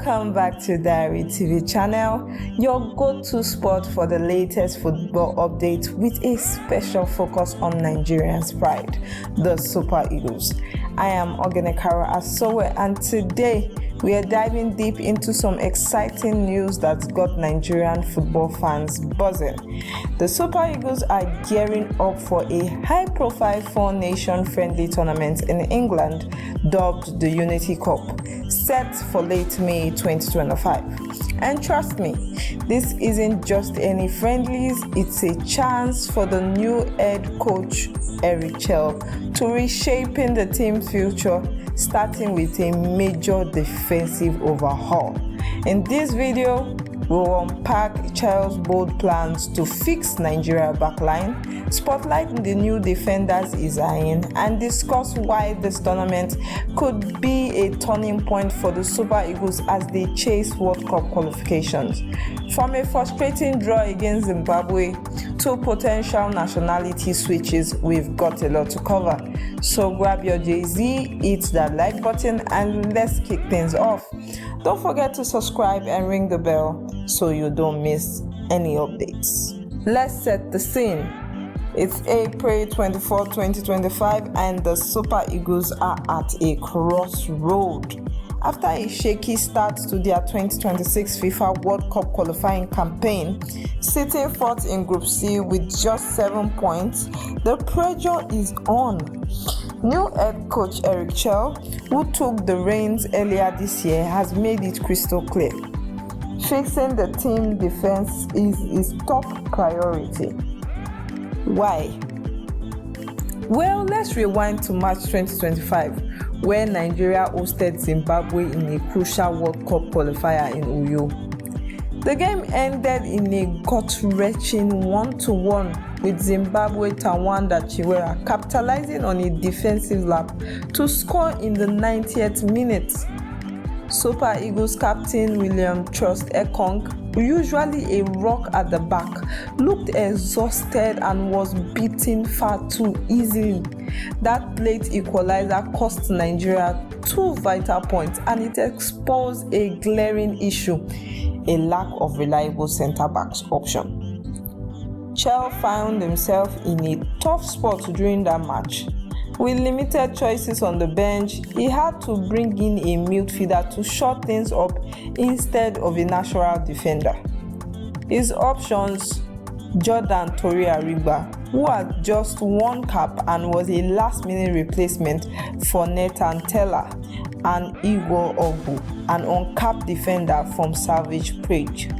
Welcome back to Diary TV channel, your go-to spot for the latest football updates with a special focus on Nigerians' pride, the Super Eagles. I am Ogenekaro Asowe, and today we are diving deep into some exciting news that's got Nigerian football fans buzzing. The Super Eagles are gearing up for a high-profile four-nation friendly tournament in England dubbed the Unity Cup, set for late May 2025. And trust me, this isn't just any friendlies, it's a chance for the new head coach Eric Chelle to reshaping the team's future, starting with a major defensive overhaul. In this video, we'll unpack Chel's bold plans to fix Nigeria backline, spotlight the new defenders he's eyeing, and discuss why this tournament could be a turning point for the Super Eagles as they chase World Cup qualifications. From a frustrating draw against Zimbabwe to potential nationality switches, we've got a lot to cover. So grab your Jay-Z, hit that like button, and let's kick things off. Don't forget to subscribe and ring the bell so you don't miss any updates. Let's set the scene. It's April 24, 2025, and the Super Eagles are at a crossroad. After a shaky start to their 2026 FIFA World Cup qualifying campaign, sitting fourth in Group C with just 7 points, the pressure is on. New head coach Eric Chelle, who took the reins earlier this year, has made it crystal clear. Fixing the team defense is his top priority. Why? Well, let's rewind to March 2025, where Nigeria hosted Zimbabwe in a crucial World Cup qualifier in Uyo. The game ended in a gut-wrenching 1-1 with Zimbabwe Tawanda Chiwera capitalizing on a defensive lap to score in the 90th minute. Super Eagles captain William Trust Ekong, usually a rock at the back, looked exhausted and was beaten far too easily. That late equalizer cost Nigeria 2 vital points, and it exposed a glaring issue: a lack of reliable centre-backs option. Chel found himself in a tough spot during that match. With limited choices on the bench, he had to bring in a midfielder to shut things up instead of a natural defender. His options: Jordan Toriariba, who had just one cap and was a last-minute replacement for Nathan Teller, and Igor Ogu, an uncapped defender from Salvage Prague.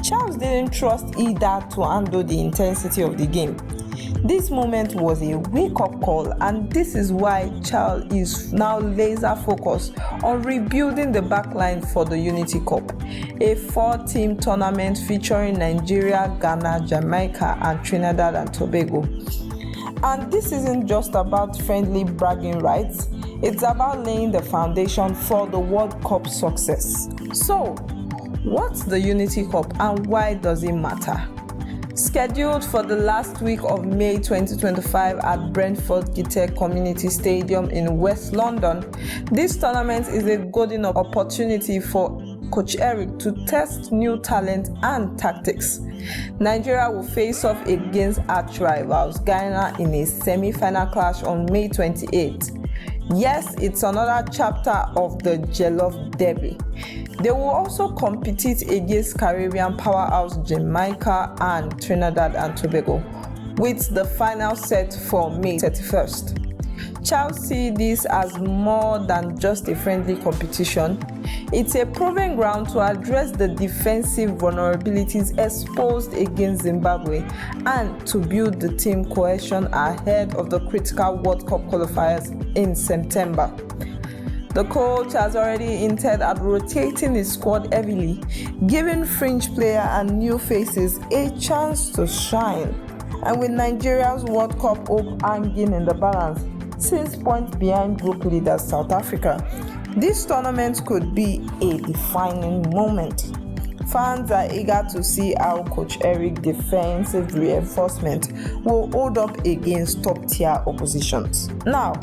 Charles didn't trust either to handle the intensity of the game. This moment was a wake-up call, and this is why Chel is now laser-focused on rebuilding the backline for the Unity Cup, a 4-team tournament featuring Nigeria, Ghana, Jamaica, and Trinidad and Tobago. And this isn't just about friendly bragging rights, it's about laying the foundation for the World Cup success. So, what's the Unity Cup and why does it matter? Scheduled for the last week of May 2025 at Brentford Community Stadium in West London, this tournament is a golden opportunity for Coach Eric to test new talent and tactics. Nigeria will face off against arch rivals Ghana in a semi-final clash on May 28th. Yes, it's another chapter of the Jollof Derby. They will also compete against Caribbean powerhouse Jamaica and Trinidad and Tobago, with the final set for May 31st. Chel sees this as more than just a friendly competition. It's a proving ground to address the defensive vulnerabilities exposed against Zimbabwe and to build the team cohesion ahead of the critical World Cup qualifiers in September. The coach has already hinted at rotating his squad heavily, giving fringe players and new faces a chance to shine. And with Nigeria's World Cup hope hanging in the balance, 6 points behind group leader South Africa, this tournament could be a defining moment. Fans are eager to see how Coach Eric's defensive reinforcement will hold up against top-tier oppositions. Now,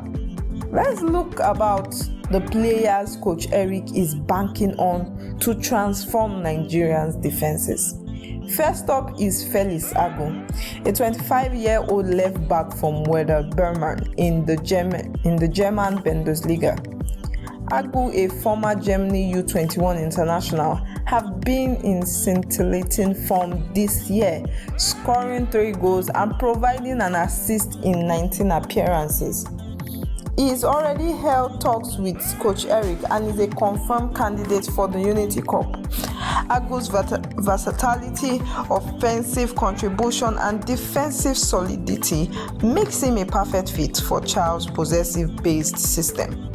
let's look about the players Coach Eric is banking on to transform Nigerians' defenses. First up is Felix Agu, a 25-year-old left-back from Werder Bremen in the German Bundesliga. Agu, a former Germany U21 international, have been in scintillating form this year, scoring 3 goals and providing an assist in 19 appearances. He has already held talks with Coach Eric and is a confirmed candidate for the Unity Cup. Agu's versatility, offensive contribution, and defensive solidity makes him a perfect fit for Chel's possessive-based system.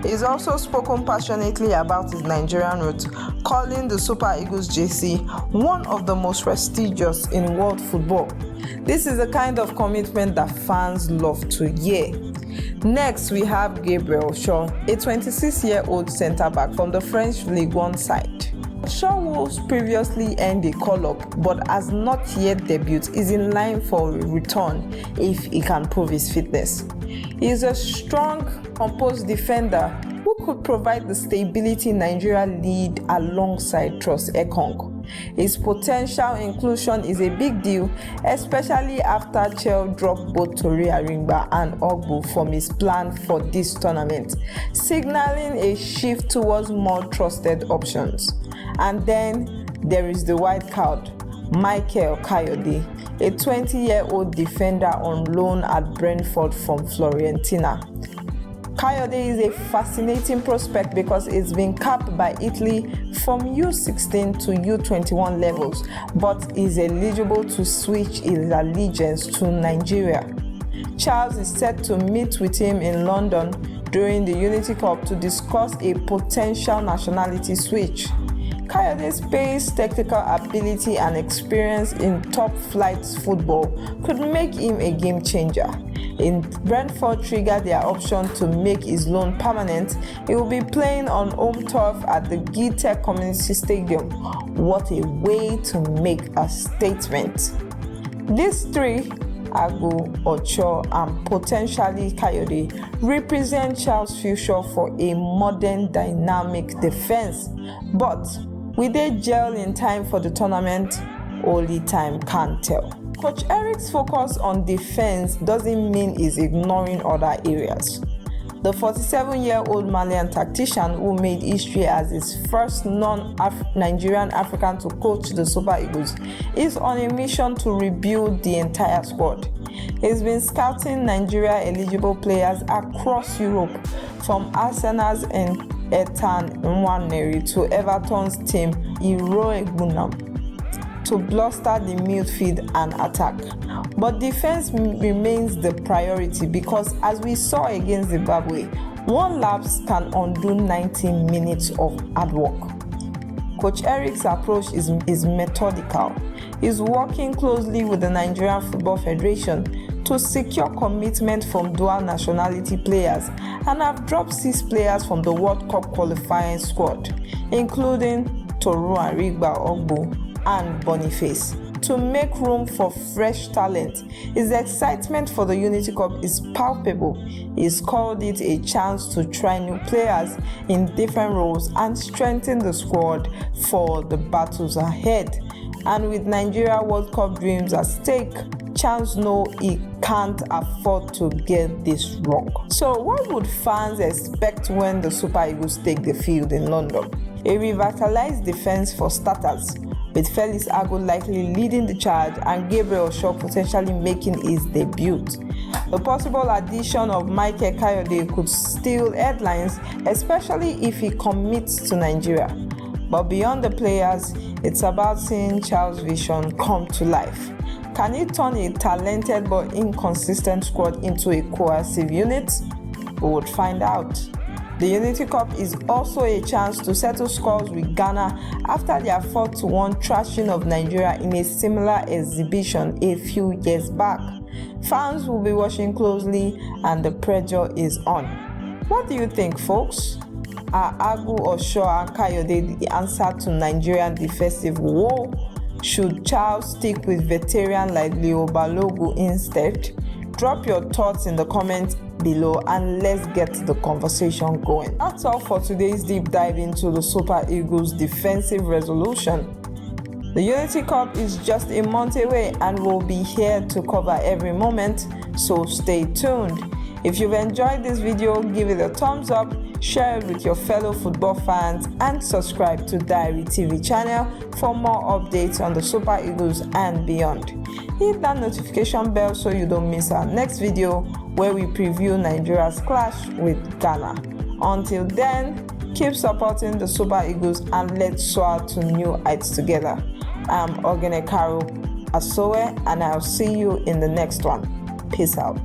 He's also spoken passionately about his Nigerian roots, calling the Super Eagles jersey one of the most prestigious in world football. This is the kind of commitment that fans love to hear. Next, we have Gabriel Osho, a 26-year-old centre-back from the French Ligue 1 side. Osho, who previously earned a call-up but has not yet debuted, is in line for a return if he can prove his fitness. He is a strong, composed defender who could provide the stability Nigeria need alongside Trust Ekong. His potential inclusion is a big deal, especially after Chel dropped both Tori Aringba and Ogbu from his plan for this tournament, signaling a shift towards more trusted options. And then there is the wild card, Kayode, a 20-year-old defender on loan at Brentford from Fiorentina. Kayode is a fascinating prospect because it's been capped by Italy from U16 to U21 levels, but is eligible to switch his allegiance to Nigeria. Charles is set to meet with him in London during the Unity Cup to discuss a potential nationality switch. Kayode's pace, technical ability, and experience in top-flight football could make him a game changer. In Brentford triggered their option to make his loan permanent, he will be playing on home turf at the Gitech Community Stadium. What a way to make a statement. These three, Agu, Ocho, and potentially Kayode, represent Chel's future for a modern, dynamic defense. But will they gel in time for the tournament? Only time can tell. Coach Eric's focus on defense doesn't mean he's ignoring other areas. The 47-year-old Malian tactician, who made history as his first non-Nigerian African to coach the Super Eagles, is on a mission to rebuild the entire squad. He's been scouting Nigeria-eligible players across Europe, from Arsenal's Ethan Nwaneri to Everton's team Iroegbunam, to bluster the midfield and attack. But defense remains the priority because, as we saw against Zimbabwe, one lapse can undo 90 minutes of hard work. Coach Eric's approach is methodical. He's working closely with the Nigerian Football Federation to secure commitment from dual nationality players and have dropped 6 players from the World Cup qualifying squad, including Toru Arigba Ogbu and Boniface, to make room for fresh talent. His excitement for the Unity Cup is palpable. He's called it a chance to try new players in different roles and strengthen the squad for the battles ahead. And with Nigeria World Cup dreams at stake, Chance knows he can't afford to get this wrong. So what would fans expect when the Super Eagles take the field in London? A revitalized defense for starters, with Felix Agu likely leading the charge and Gabriel Osho potentially making his debut. The possible addition of Michael Kayode could steal headlines, especially if he commits to Nigeria. But beyond the players, it's about seeing Chel's vision come to life. Can he turn a talented but inconsistent squad into a cohesive unit? We would find out. The Unity Cup is also a chance to settle scores with Ghana after their 4-1 thrashing of Nigeria in a similar exhibition a few years back. Fans will be watching closely and the pressure is on. What do you think, folks? Are Agu, Osho, and Kayode the answer to Nigerian defensive woe? Should Chel stick with veteran like Leo Balogu instead? Drop your thoughts in the comments below and let's get the conversation going. That's all for today's deep dive into the Super Eagles' defensive resolution. The Unity Cup is just a month away and we'll be here to cover every moment, so stay tuned. If you've enjoyed this video, give it a thumbs up, share it with your fellow football fans, and subscribe to Diary TV channel for more updates on the Super Eagles and beyond. Hit that notification bell so you don't miss our next video where we preview Nigeria's clash with Ghana. Until then, keep supporting the Super Eagles and let's soar to new heights together. I'm Auxerre and I'll see you in the next one. Peace out.